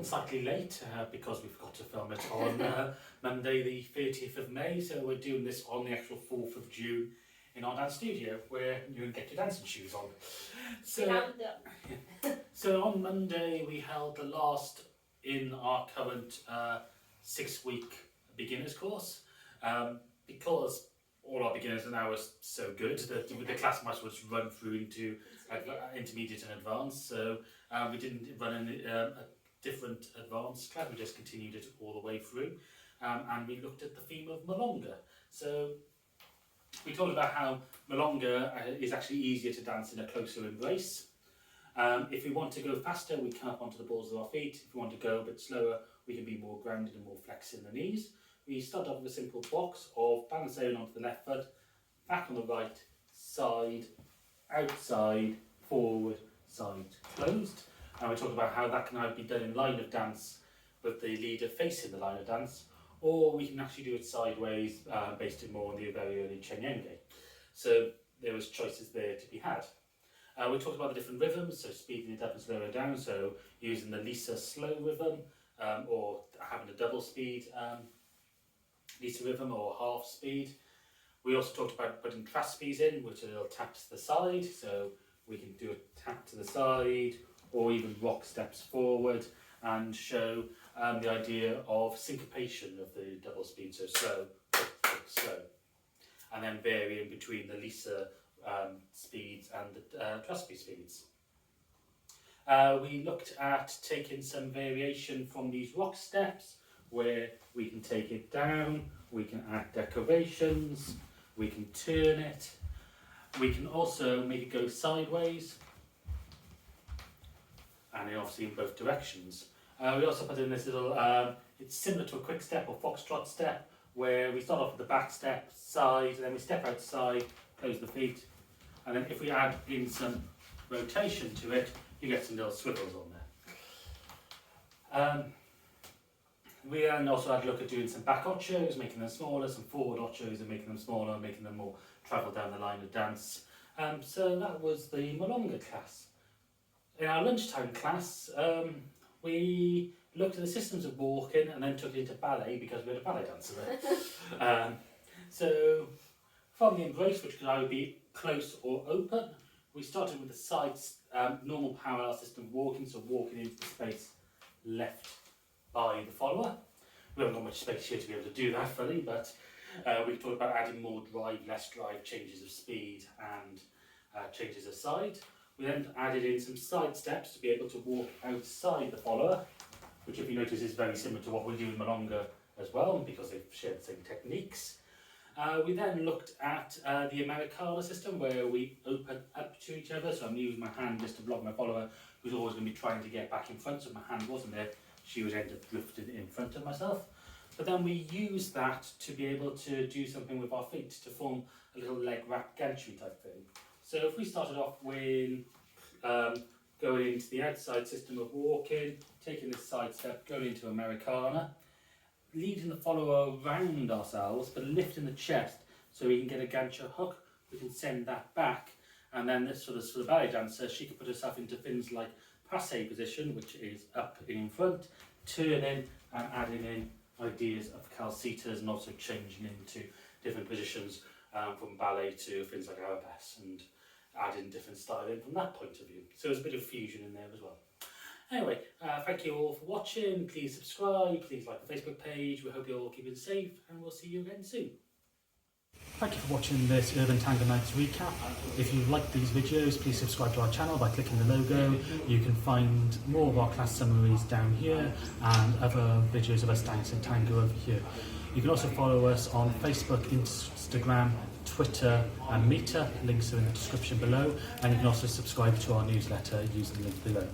Slightly late because we forgot to film it on Monday the 30th of May, so we're doing this on the actual 4th of June in our dance studio where you can get your dancing shoes on. So on Monday we held the last in our current 6-week beginners course, because all our beginners now are so good that the class might was run through into intermediate and advanced, so we didn't run a different advanced class, we just continued it all the way through, and we looked at the theme of Milonga. So we talked about how Milonga is actually easier to dance in a closer embrace. If we want to go faster, we come up onto the balls of our feet. If we want to go a bit slower, we can be more grounded and more flexed in the knees. We start off with a simple box of balancing onto the left foot, back on the right, side, outside, forward, side, closed. And we talked about how that can either be done in line of dance with the leader facing the line of dance, or we can actually do it sideways, based more on the very early Chenyenge. So there was choices there to be had. We talked about the different rhythms, so speeding it up and slowing it down, so using the Lisa slow rhythm, or having a double speed Lisa rhythm or half speed. We also talked about putting traspies in, which are little taps to the side, so we can do a tap to the side, or even rock steps forward, and show the idea of syncopation of the double speed, so slow, slow, and then varying between the Lisa speeds and the traspie speeds. We looked at taking some variation from these rock steps, where we can take it down, we can add decorations, we can turn it, we can also make it go sideways, and obviously in both directions. We also put in this little, it's similar to a quick step or foxtrot step, where we start off with the back step, side, and then we step outside, close the feet, and then if we add in some rotation to it, you get some little swivels on there. We then also had a look at doing some back ochos, making them smaller, some forward ochos and making them smaller, making them more travel down the line of dance. So that was the Milonga class. In our lunchtime class, we looked at the systems of walking and then took it into ballet because we had a ballet dancer there. So from the embrace, which could either be close or open, we started with the sides, normal parallel system walking, so walking into the space left by the follower. We haven't got much space here to be able to do that fully, but we talked about adding more drive, less drive, changes of speed and changes of side. We then added in some side steps to be able to walk outside the follower, which if you notice is very similar to what we do in Milonga as well, because they share the same techniques. We then looked at the Americana system, where we open up to each other, so I'm using my hand just to block my follower, who's always going to be trying to get back in front, so if my hand wasn't there, she would end up drifting in front of myself. But then we use that to be able to do something with our feet, to form a little leg wrap gantry type thing. So if we started off with going into the outside system of walking, taking this side step, going into Americana, leading the follower around ourselves, but lifting the chest so we can get a gancho hook, we can send that back, and then this for the ballet dancer, she can put herself into things like passe position, which is up in front, turning and adding in ideas of calcetas, and also changing into different positions from ballet to things like arabesque, and adding different styling from that point of view. So there's a bit of fusion in there as well. Anyway, thank you all for watching. Please subscribe, please like the Facebook page. We hope you're all keeping safe, and we'll see you again soon. Thank you for watching this Urban Tango Nights recap. If you like these videos, please subscribe to our channel by clicking the logo. You can find more of our class summaries down here and other videos of us dancing tango over here. You can also follow us on Facebook, Instagram, Twitter and Meetup. Links are in the description below, and you can also subscribe to our newsletter using the link below.